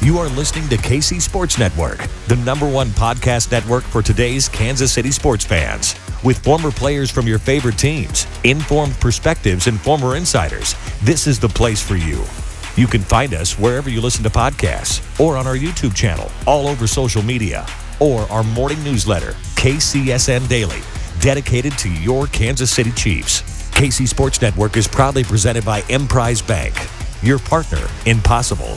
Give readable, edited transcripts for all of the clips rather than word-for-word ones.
You are listening to KC Sports Network, the #1 podcast network for today's Kansas City sports fans. With former players from your favorite teams, informed perspectives, and former insiders, this is the place for you. You can find us wherever you listen to podcasts or on our YouTube channel, all over social media, or our morning newsletter, KCSN Daily, dedicated to your Kansas City Chiefs. KC Sports Network is proudly presented by Emprise Bank, your partner in possible.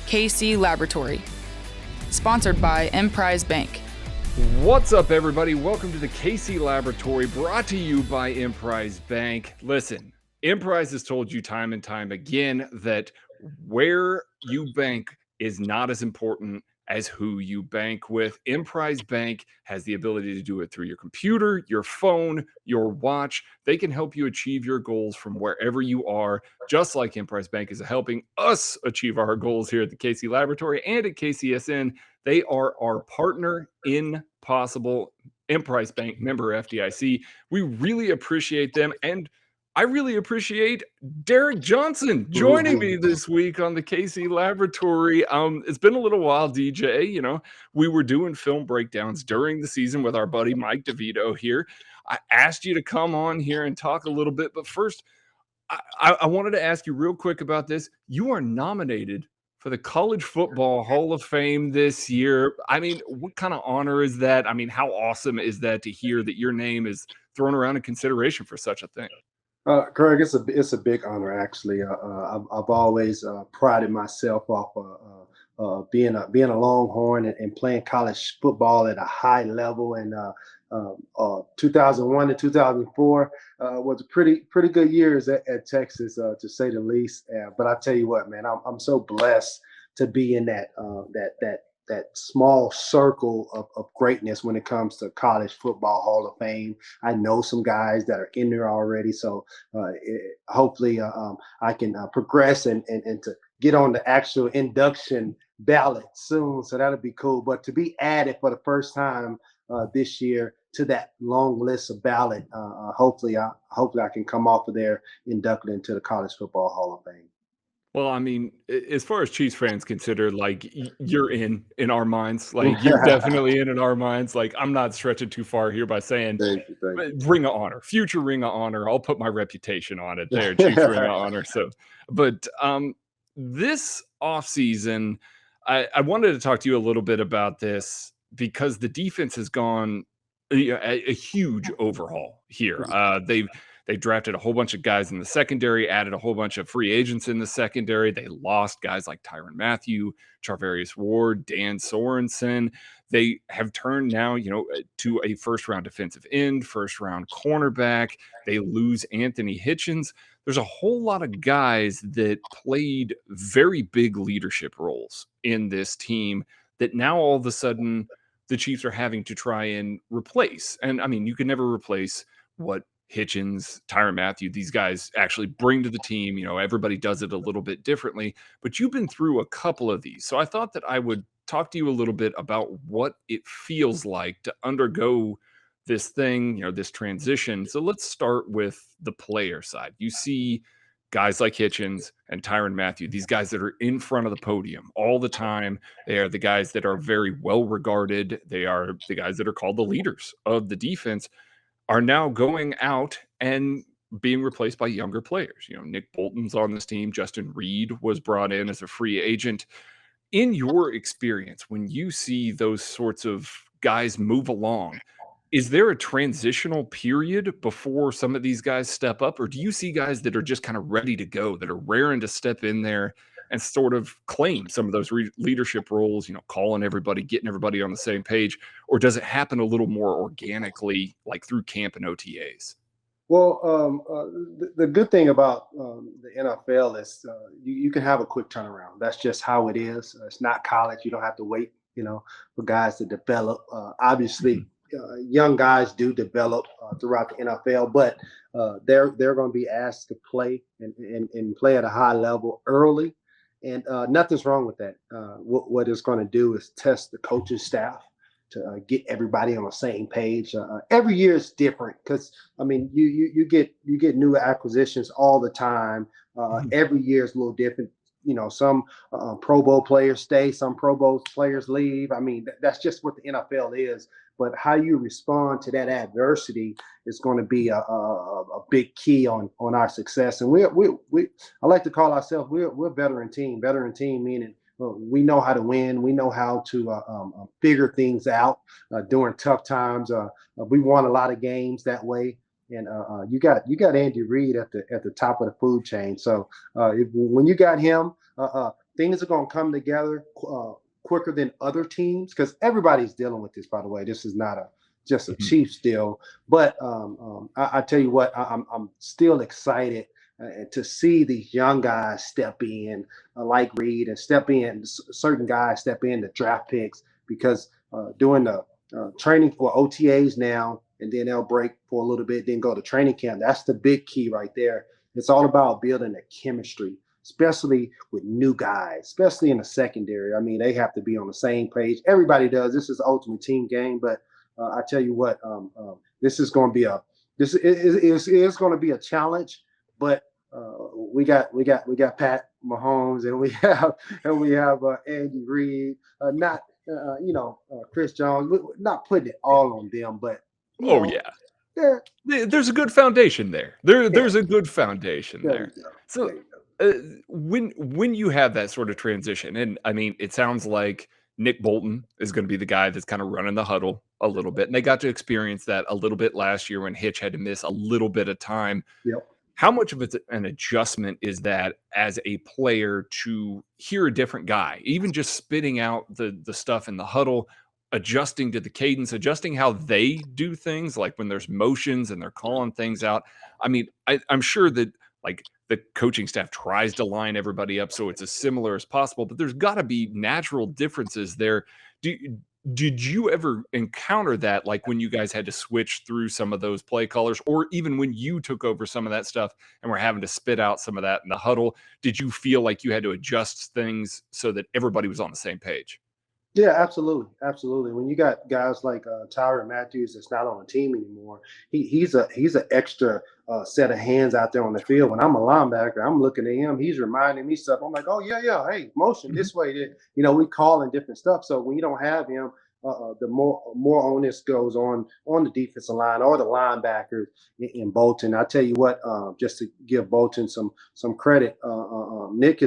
KC Laboratory, sponsored by Emprise Bank. What's up, everybody? Welcome to the KC Laboratory, brought to you by Emprise Bank. Listen, Emprise has told you time and time again that where you bank is not as important as who you bank with. Emprise Bank has the ability to do it through your computer, your phone, your watch. They can help you achieve your goals from wherever you are, just like Emprise Bank is helping us achieve our goals here at the KC Laboratory and at KCSN. They are our partner in possible. Emprise Bank, member FDIC. We really appreciate them, and I really appreciate Derrick Johnson joining me this week on the KC Laboratory. It's been a little while, DJ. You know, we were doing film breakdowns during the season with our buddy Mike DeVito here. I asked you to come on here and talk a little bit, but first, I wanted to ask you real quick about this. You are nominated for the College Football Hall of Fame this year. I mean, what kind of honor is that? I mean, how awesome is that to hear that your name is thrown around in consideration for such a thing? Craig, it's a big honor actually. I've always prided myself off being a Longhorn and playing college football at a high level. And 2001 to 2004 was a pretty good years at Texas, to say the least. But I tell you what, man, I'm so blessed to be in that small circle of greatness when it comes to College Football Hall of Fame. I know some guys that are in there already, so hopefully I can progress and to get on the actual induction ballot soon. So that'll be cool. But to be added for the first time this year to that long list of ballot, hopefully I can come off of there inducted into the College Football Hall of Fame. Well, I mean, as far as Chiefs fans consider, like, you're in our minds. Like, you're definitely in our minds. Like, I'm not stretching too far here by saying Thank you. Ring of Honor, future Ring of Honor. I'll put my reputation on it there, Chiefs Ring of Honor. So, but this offseason, I wanted to talk to you a little bit about this because the defense has gone a huge overhaul here. They drafted a whole bunch of guys in the secondary, added a whole bunch of free agents in the secondary. They lost guys like Tyrann Mathieu, Charvarius Ward, Dan Sorensen. They have turned now, to a first-round defensive end, first-round cornerback. They lose Anthony Hitchens. There's a whole lot of guys that played very big leadership roles in this team that now all of a sudden the Chiefs are having to try and replace. And, I mean, you can never replace what Hitchens, Tyrann Mathieu, these guys actually bring to the team. Everybody does it a little bit differently, but you've been through a couple of these. So I thought that I would talk to you a little bit about what it feels like to undergo this thing, this transition. So let's start with the player side. You see guys like Hitchens and Tyrann Mathieu, these guys that are in front of the podium all the time. They are the guys that are very well regarded. They are the guys that are called the leaders of the defense, are now going out and being replaced by younger players. Nick Bolton's on this team. Justin Reed was brought in as a free agent. In your experience, when you see those sorts of guys move along, is there a transitional period before some of these guys step up? Or do you see guys that are just kind of ready to go, that are raring to step in there and sort of claim some of those leadership roles, calling everybody, getting everybody on the same page? Or does it happen a little more organically, like through camp and OTAs? Well, the good thing about the NFL is you can have a quick turnaround. That's just how it is. It's not college. You don't have to wait, for guys to develop. Obviously, young guys do develop throughout the NFL, but they're going to be asked to play and play at a high level early, and nothing's wrong with that. What it's going to do is test the coaching staff to get everybody on the same page. Every year is different because I mean you get new acquisitions all the time. Every year is a little different. Some Pro Bowl players stay, some Pro Bowl players leave. I mean, that's just what the NFL is. But how you respond to that adversity is going to be a big key on our success. And we I like to call ourselves we're a veteran team. Veteran team meaning we know how to win. We know how to figure things out during tough times. We won a lot of games that way. And you got Andy Reid at the top of the food chain. So when you got him, things are going to come together quicker than other teams because everybody's dealing with this. By the way, this is not just a Chiefs deal. But I tell you what, I'm still excited to see these young guys step in, like Reid, and certain guys step in the draft picks because doing the training for OTAs now. And then they'll break for a little bit, then go to training camp. That's the big key right there. It's all about building a chemistry, especially with new guys, especially in the secondary. I mean, they have to be on the same page. Everybody does. This is the ultimate team game. But I tell you what, this is going to be it's going to be a challenge. But we got Pat Mahomes and we have Andy Reid. Chris Jones. We're not putting it all on them, but. There's a good foundation there. There's a good foundation there. So when you have that sort of transition, and I mean, it sounds like Nick Bolton is going to be the guy that's kind of running the huddle a little bit, and they got to experience that a little bit last year when Hitch had to miss a little bit of time. Yep. How much of an adjustment is that as a player to hear a different guy, even just spitting out the stuff in the huddle, adjusting to the cadence, adjusting how they do things, like when there's motions and they're calling things out? I mean, I'm sure that like the coaching staff tries to line everybody up so it's as similar as possible, but there's got to be natural differences there. Did you ever encounter that, like when you guys had to switch through some of those play colors, or even when you took over some of that stuff and were having to spit out some of that in the huddle? Did you feel like you had to adjust things so that everybody was on the same page? Yeah, absolutely. When you got guys like Tyrann Mathieu that's not on the team anymore, he's an extra set of hands out there on the field. When I'm a linebacker, I'm looking at him. He's reminding me stuff. I'm like, oh yeah, hey, motion this way. We calling different stuff. So when you don't have him, the more onus goes on the defensive line or the linebackers in Bolton. I tell you what, just to give Bolton some credit, Nick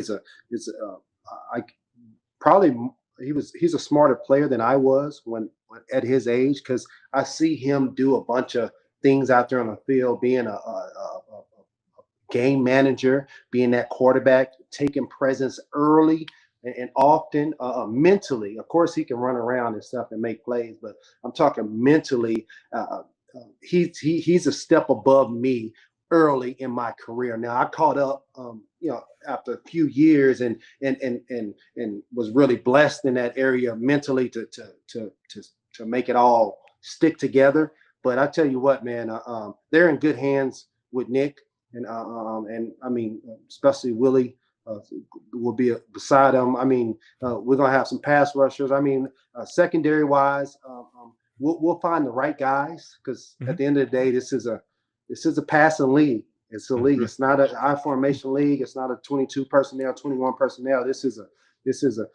he's a smarter player than I was when at his age, because I see him do a bunch of things out there on the field, being a game manager, being that quarterback, taking presence early and often, mentally. Of course, he can run around and stuff and make plays, but I'm talking mentally. He's a step above me early in my career. Now I caught up, after a few years and was really blessed in that area mentally to make it all stick together. But I tell you what, man, they're in good hands with Nick, and I mean, especially Willie will be beside him. I mean, we're gonna have some pass rushers. I mean, secondary wise, we'll find the right guys, because at the end of the day, this is a passing league. It's a league. It's not an I formation league. It's not a 22 personnel, 21 personnel. This is a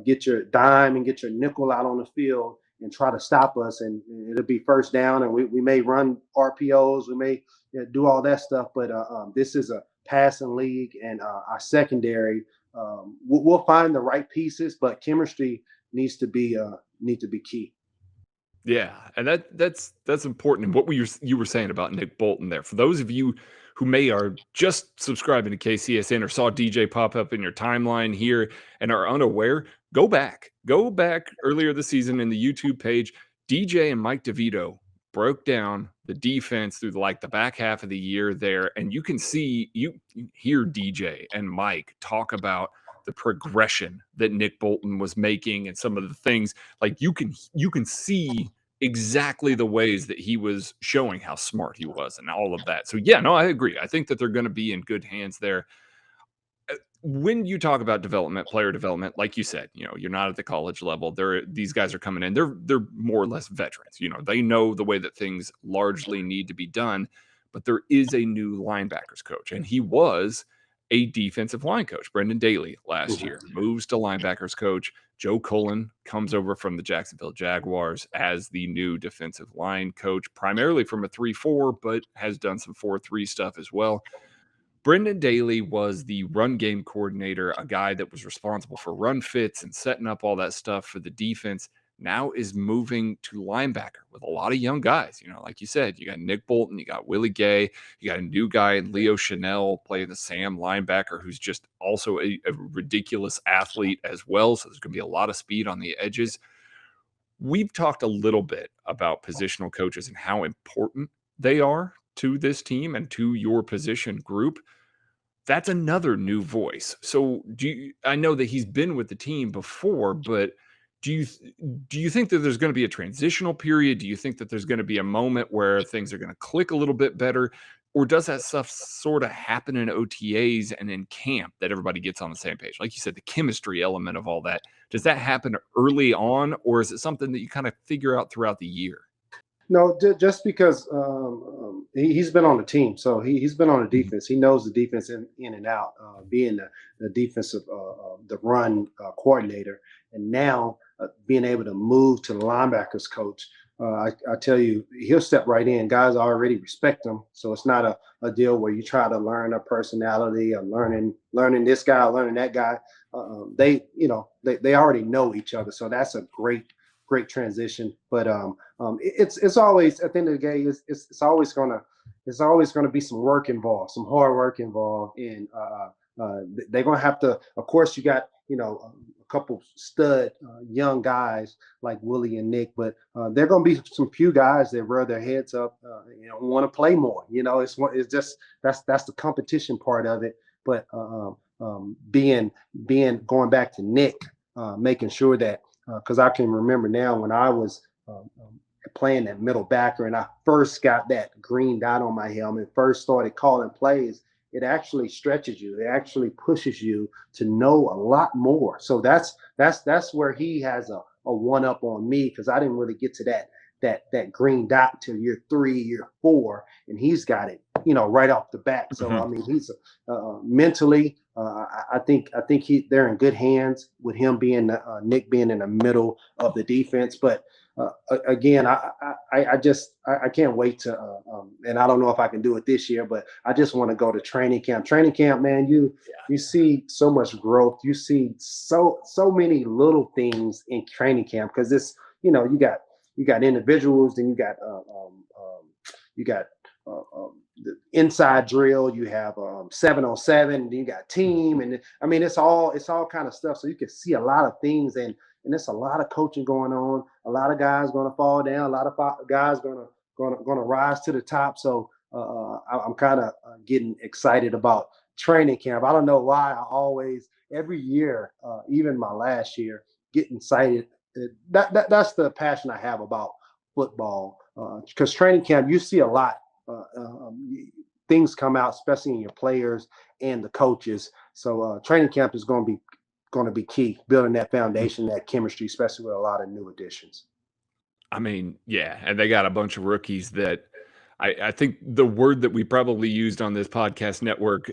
get your dime and get your nickel out on the field and try to stop us, and it'll be first down. And we may run RPOs, we may do all that stuff, but this is a passing league, and our secondary, we'll find the right pieces, but chemistry needs to be key. Yeah, and that's important. And what you were saying about Nick Bolton there, for those of you who may are just subscribing to KCSN or saw DJ pop up in your timeline here and are unaware, go back earlier this season in the YouTube page. DJ and Mike DeVito broke down the defense through the back half of the year there, and you hear DJ and Mike talk about the progression that Nick Bolton was making and some of the things, like you can see exactly the ways that he was showing how smart he was and all of that. So yeah, no, I agree. I think that they're going to be in good hands there. When you talk about development, player development, like you said, you're not at the college level. These guys are coming in. They're more or less veterans. They know the way that things largely need to be done. But there is a new linebackers coach, and he was a defensive line coach. Brendan Daly last year moves to linebackers coach. Joe Cullen comes over from the Jacksonville Jaguars as the new defensive line coach, primarily from a 3-4, but has done some 4-3 stuff as well. Brendan Daly was the run game coordinator, a guy that was responsible for run fits and setting up all that stuff for the defense. Now is moving to linebacker with a lot of young guys. Like you said, you got Nick Bolton, you got Willie Gay, you got a new guy, Leo Chanel, playing the Sam linebacker, who's just also a ridiculous athlete as well. So there's going to be a lot of speed on the edges. We've talked a little bit about positional coaches and how important they are to this team and to your position group. That's another new voice. So I know that he's been with the team before, but do you think that there's going to be a transitional period? Do you think that there's going to be a moment where things are going to click a little bit better? Or does that stuff sort of happen in OTAs and in camp that everybody gets on the same page? Like you said, the chemistry element of all that, does that happen early on, or is it something that you kind of figure out throughout the year? No, just because he's been on the team, so he's been on the defense. He knows the defense in and out, being the defensive, the run coordinator, and now being able to move to the linebackers coach. I tell you, he'll step right in. Guys already respect him, so it's not a deal where you try to learn a personality or learning this guy, or learning that guy. They already know each other, so that's a great transition. But it's always, at the end of the day, it's always gonna be some work involved, some hard work involved, and they're gonna have to. Of course, you got a couple stud young guys like Willie and Nick, but there are gonna be some few guys that rear their heads up, want to play more. It's just that's the competition part of it. But being going back to Nick, making sure that. Because I can remember now when I was playing that middle backer and I first got that green dot on my helmet, first started calling plays, it actually stretches you. It actually pushes you to know a lot more. So that's where he has a one up on me, because I didn't really get to that green dot till year 3, year 4, and he's got it, right off the bat. So I mean, he's mentally. I think they're in good hands with him being Nick being in the middle of the defense. But again, I can't wait to and I don't know if I can do it this year, but I just want to go to training camp. Training camp, man, you see so much growth. You see so many little things in training camp, because it's you got individuals, then you got the inside drill, you have 7-on-7, and you got team, and I mean it's all kind of stuff. So you can see a lot of things, and there's a lot of coaching going on. A lot of guys going to fall down. A lot of guys going to rise to the top. So I'm kind of getting excited about training camp. I don't know why. I always, every year, even my last year, get excited. That's the passion I have about football, because training camp, you see a lot. Things come out, especially in your players and the coaches. So training camp is going to be key, building that foundation, that chemistry, especially with a lot of new additions. I mean, yeah, and they got a bunch of rookies that I think the word that we probably used on this podcast network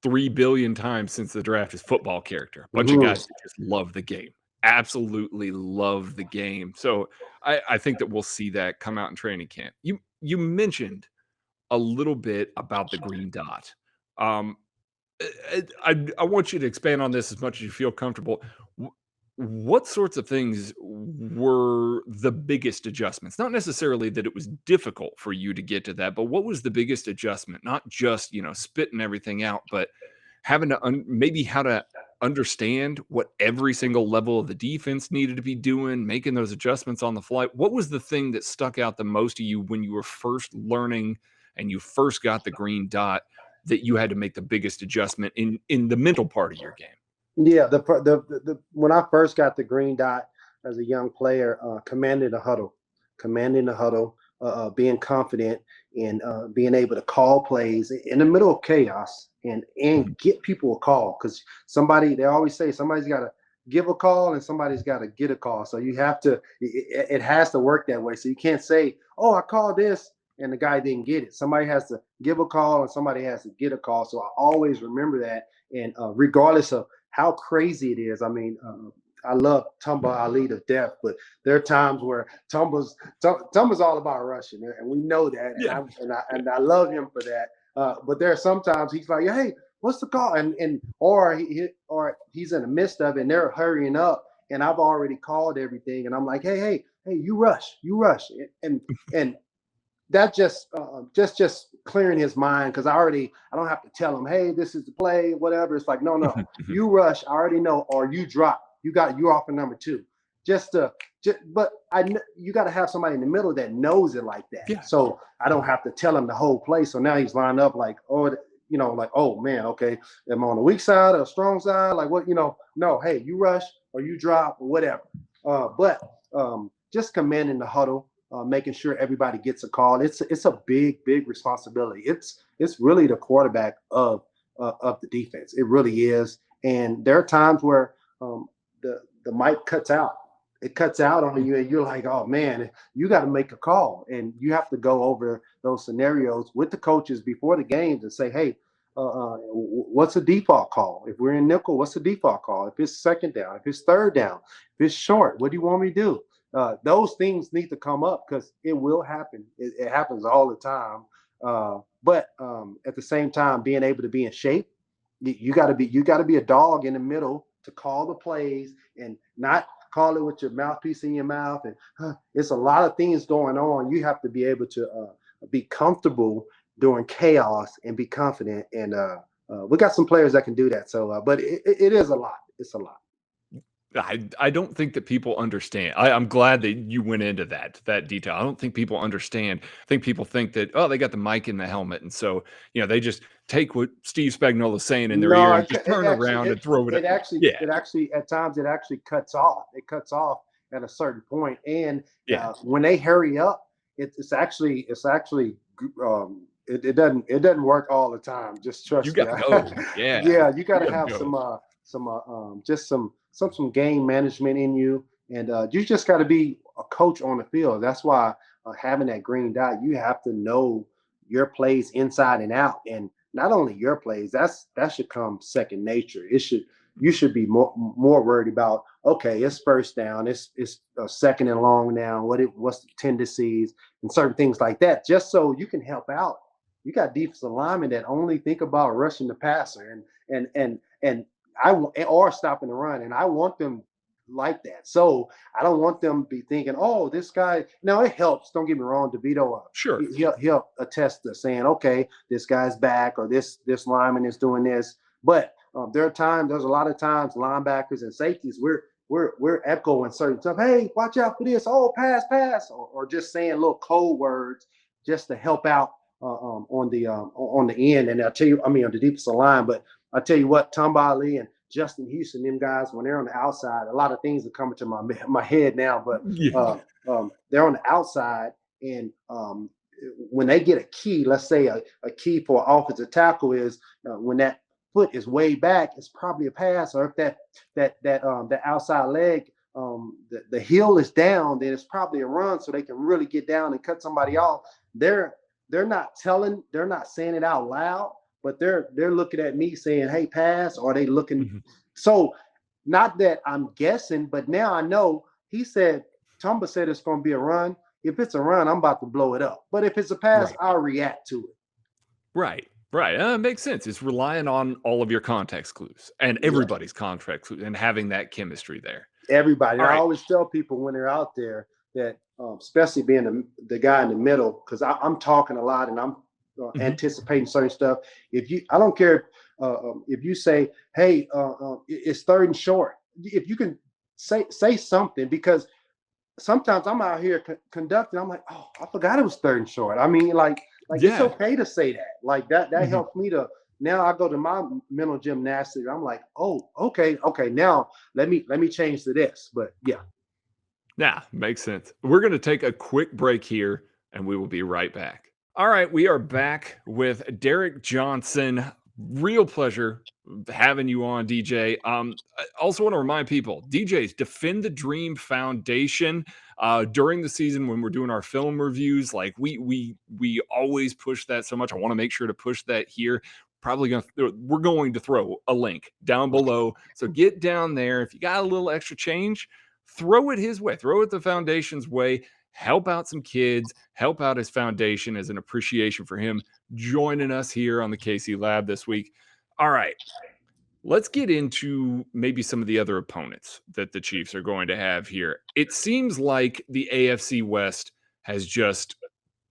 3 billion times since the draft is football character. A bunch of guys that just love the game, absolutely love the game. So I think that we'll see that come out in training camp. You mentioned a little bit about the green dot. I want you to expand on this as much as you feel comfortable. What sorts of things were the biggest adjustments? Not necessarily that it was difficult for you to get to that, but what was the biggest adjustment? Not just, spitting everything out, but having to maybe how to understand what every single level of the defense needed to be doing, making those adjustments on the fly. What was the thing that stuck out the most to you when you were first learning and you first got the green dot, that you had to make the biggest adjustment in the mental part of your game? Yeah, the when I first got the green dot as a young player, commanding a huddle. commanding the huddle, being confident, and being able to call plays in the middle of chaos and get people a call. Because they always say somebody's got to give a call and somebody's got to get a call. So you have to, it has to work that way. So you can't say, oh, I called this and the guy didn't get it. Somebody has to give a call and somebody has to get a call. So I always remember that. And regardless of how crazy it is, I mean, I love Tumba Ali to death, but there are times where Tumba's all about rushing, and we know that. Yeah. And I love him for that. But there are sometimes he's like, hey, what's the call? Or he's in the midst of it and they're hurrying up, and I've already called everything, and I'm like, hey, you rush, and that just clearing his mind, because I don't have to tell him, hey, this is the play, whatever. It's like, no, you rush, I already know, or you drop, you're off for number 2. But you got to have somebody in the middle that knows it like that. Yeah. So I don't have to tell him the whole play. So now he's lined up like, oh man, okay, am I on the weak side or strong side? Like what, no, hey, you rush or you drop or whatever. But just commanding the huddle, making sure everybody gets a call. It's a big responsibility. It's really the quarterback of the defense. It really is. And there are times where the mic cuts out. It cuts out on you, and you're like, oh man, you got to make a call, and you have to go over those scenarios with the coaches before the games and say, hey, what's a default call? If we're in nickel, what's the default call? If it's second down, if it's third down, if it's short, what do you want me to do? Those things need to come up because it will happen. It happens all the time. But at the same time, being able to be in shape, you got to be a dog in the middle to call the plays and not call it with your mouthpiece in your mouth. And it's a lot of things going on. You have to be able to be comfortable during chaos and be confident. And we got some players that can do that. So, but it is a lot. It's a lot. I don't think that people understand. I'm glad that you went into that detail. I don't think people understand. I think people think that, oh, they got the mic in the helmet, and so they just take what Steve Spagnuolo's saying in their ear and just turn around and throw it. It actually at times it actually cuts off. It cuts off at a certain point, and when they hurry up, it doesn't work all the time. Just trust me. You got to know. Yeah, you got to have some game management in you, and you just got to be a coach on the field. That's why having that green dot, you have to know your plays inside and out, and not only your plays. That should come second nature. You should be more worried about, okay, it's first down, it's second and long now. What's the tendencies and certain things like that, just so you can help out. You got defensive linemen that only think about rushing the passer or stopping the run, and I want them like that. So I don't want them to be thinking, oh, this guy. Now it helps. Don't get me wrong, DeVito. Sure, he'll attest to saying, okay, this guy's back, or this lineman is doing this. But there's a lot of times linebackers and safeties we're echoing certain stuff. Hey, watch out for this. Oh, pass, or just saying little code words just to help out on the end. And I'll tell you, on the defensive line, but I'll tell you what, Tom Ali and Justin Houston, them guys, when they're on the outside, a lot of things are coming to my head now, but they're on the outside, and when they get a key, let's say a key for an offensive tackle is when that foot is way back, it's probably a pass, or if that outside leg, the heel is down, then it's probably a run, so they can really get down and cut somebody off. They're not saying it out loud, but they're looking at me saying, hey, pass, or they looking. Mm-hmm. So not that I'm guessing, but now I know. Tumba said it's going to be a run. If it's a run, I'm about to blow it up. But if it's a pass, I'll react to it. Right. Makes sense. It's relying on all of your context clues and everybody's context clues and having that chemistry there. Everybody. I always tell people when they're out there that, especially being the guy in the middle, because I'm talking a lot and I'm anticipating certain stuff. I don't care if you say, hey, it's third and short. If you can say something, because sometimes I'm out here conducting. I'm like, oh, I forgot it was third and short. I mean, like it's okay to say that. Like that helps me to. Now I go to my mental gymnastics. I'm like, oh, okay. Now let me change to this. But yeah. Yeah, makes sense. We're going to take a quick break here, and we will be right back. All right, we are back with Derrick Johnson. Real pleasure having you on, DJ. I also want to remind people, DJs, Defend the Dream Foundation. During the season when we're doing our film reviews, like we always push that so much. I want to make sure to push that here. We're going to throw a link down below. So get down there. If you got a little extra change, throw it his way, throw it the foundation's way, help out some kids, help out his foundation as an appreciation for him joining us here on the KC Lab this week. All right, let's get into maybe some of the other opponents that the Chiefs are going to have here. It seems like the AFC West has just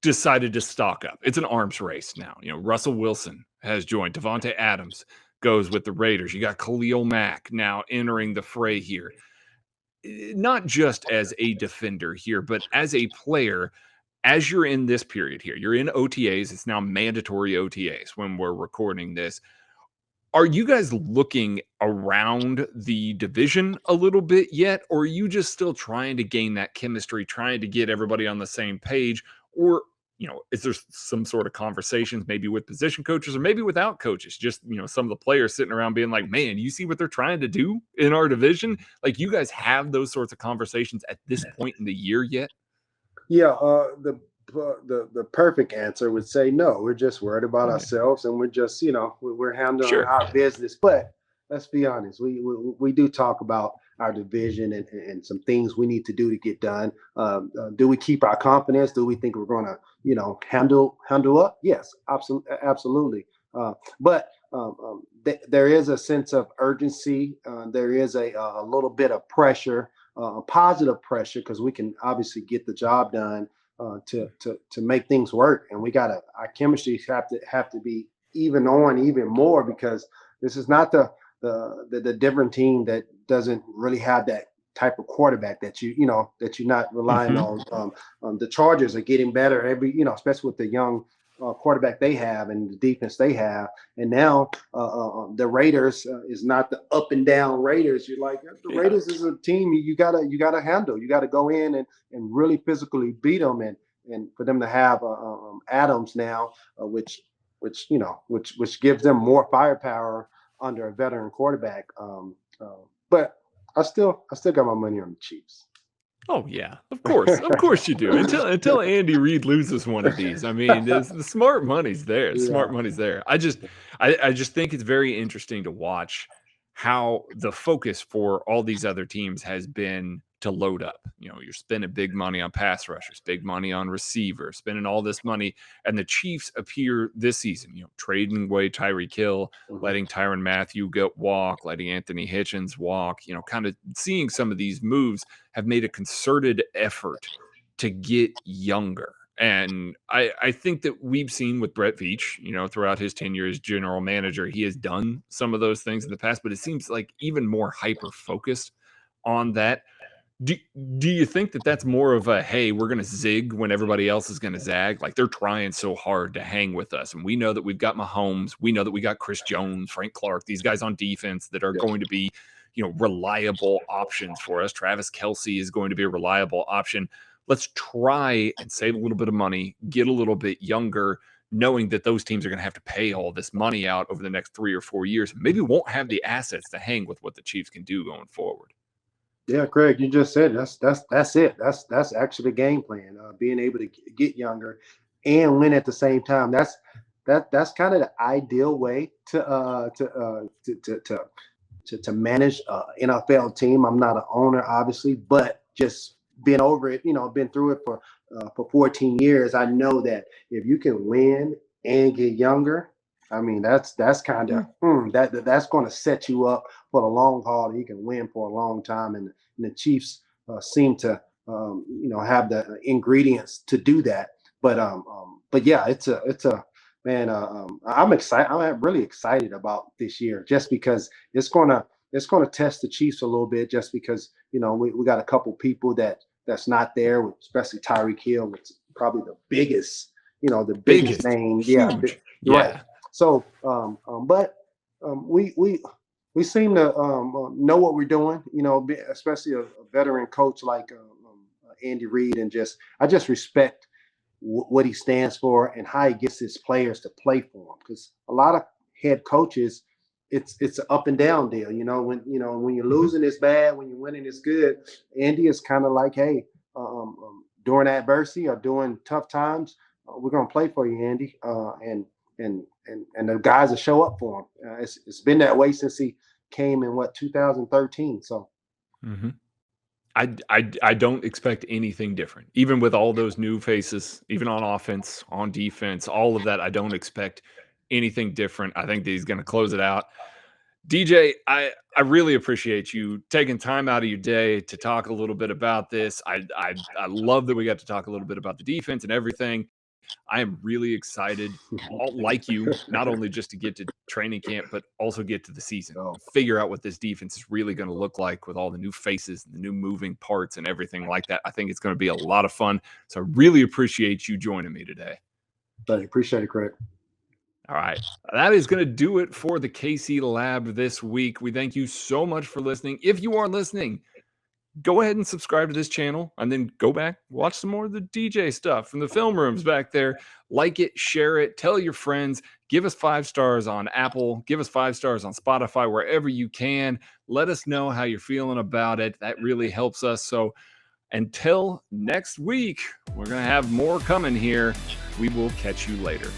decided to stock up. It's an arms race now. You know, Russell Wilson has joined. Devontae Adams goes with the Raiders. You got Khalil Mack now entering the fray here. Not just as a defender here, but as a player, as you're in this period here, you're in OTAs. It's now mandatory OTAs when we're recording this. Are you guys looking around the division a little bit yet? Or are you just still trying to gain that chemistry, trying to get everybody on the same page? Or, is there some sort of conversations maybe with position coaches or maybe without coaches? Just, some of the players sitting around being like, man, you see what they're trying to do in our division? Like, you guys have those sorts of conversations at this point in the year yet? Yeah, the perfect answer would say no. We're just worried about ourselves, and we're just we're handling our business. But let's be honest, we do talk about our division and some things we need to do to get done. Do we keep our confidence? Do we think we're going to handle up? Yes, absolutely. But there is a sense of urgency. There is a little bit of pressure. Positive pressure, because we can obviously get the job done to make things work, and our chemistry have to be even more, because this is not the different team that doesn't really have that type of quarterback that you're not relying on. The Chargers are getting better especially with the young quarterback they have and the defense they have, and now the Raiders is not the up and down Raiders. You're like, the Raiders is a team you gotta handle. You gotta go in and really physically beat them, and for them to have Adams now, which gives them more firepower under a veteran quarterback. But I still got my money on the Chiefs. Oh yeah, of course you do. Until Andy Reid loses one of these, I mean, the smart money's there. Smart money's there. I just think it's very interesting to watch how the focus for all these other teams has been to load up. You're spending big money on pass rushers, big money on receivers, spending all this money, and the Chiefs appear this season, trading away Tyreek Hill, letting Tyrann Mathieu walk, letting Anthony Hitchens walk, kind of seeing some of these moves have made a concerted effort to get younger. And I think that we've seen with Brett Veach, throughout his tenure as general manager, he has done some of those things in the past, but it seems like even more hyper-focused on that. Do you think that that's more of a, hey, we're going to zig when everybody else is going to zag? Like, they're trying so hard to hang with us. And we know that we've got Mahomes. We know that we got Chris Jones, Frank Clark, these guys on defense that are going to be, reliable options for us. Travis Kelce is going to be a reliable option. Let's try and save a little bit of money, get a little bit younger, knowing that those teams are going to have to pay all this money out over the next 3 or 4 years. Maybe won't have the assets to hang with what the Chiefs can do going forward. Yeah, Craig, you just said that's it. That's actually the game plan. Being able to get younger and win at the same time. That's kind of the ideal way to manage an NFL team. I'm not an owner, obviously, but just been over it. Been through it for 14 years. I know that if you can win and get younger, I mean, that's kind of that's going to set you up for the long haul. You can win for a long time, and the Chiefs seem to have the ingredients to do that. But yeah, it's a man. I'm excited. I'm really excited about this year, just because it's going to test the Chiefs a little bit, just because we got a couple people that's not there, especially Tyreek Hill, which is probably the biggest biggest name. Huge. Right. So, but we seem to know what we're doing, especially a veteran coach like Andy Reid, and I just respect what he stands for and how he gets his players to play for him. Because a lot of head coaches, it's an up and down deal. When you're losing it's bad, when you're winning it's good. Andy is kind of like, hey, during adversity or during tough times, we're gonna play for you, Andy, and the guys will show up for him. It's been that way since he came in 2013. So. Mm-hmm. I don't expect anything different, even with all those new faces, even on offense, on defense, all of that. I don't expect anything different. I think that he's going to close it out. DJ, I really appreciate you taking time out of your day to talk a little bit about this. I love that we got to talk a little bit about the defense and everything. I am really excited, like you, not only just to get to training camp, but also get to the season, figure out what this defense is really going to look like with all the new faces, the new moving parts and everything like that. I think it's going to be a lot of fun. So I really appreciate you joining me today. I appreciate it, Craig. All right. That is going to do it for the KC Lab this week. We thank you so much for listening. If you are listening, go ahead and subscribe to this channel and then go back, watch some more of the DJ stuff from the film rooms back there. Like it, share it, tell your friends, give us 5 stars on Apple, give us 5 stars on Spotify, wherever you can. Let us know how you're feeling about it. That really helps us. So until next week, we're going to have more coming here. We will catch you later.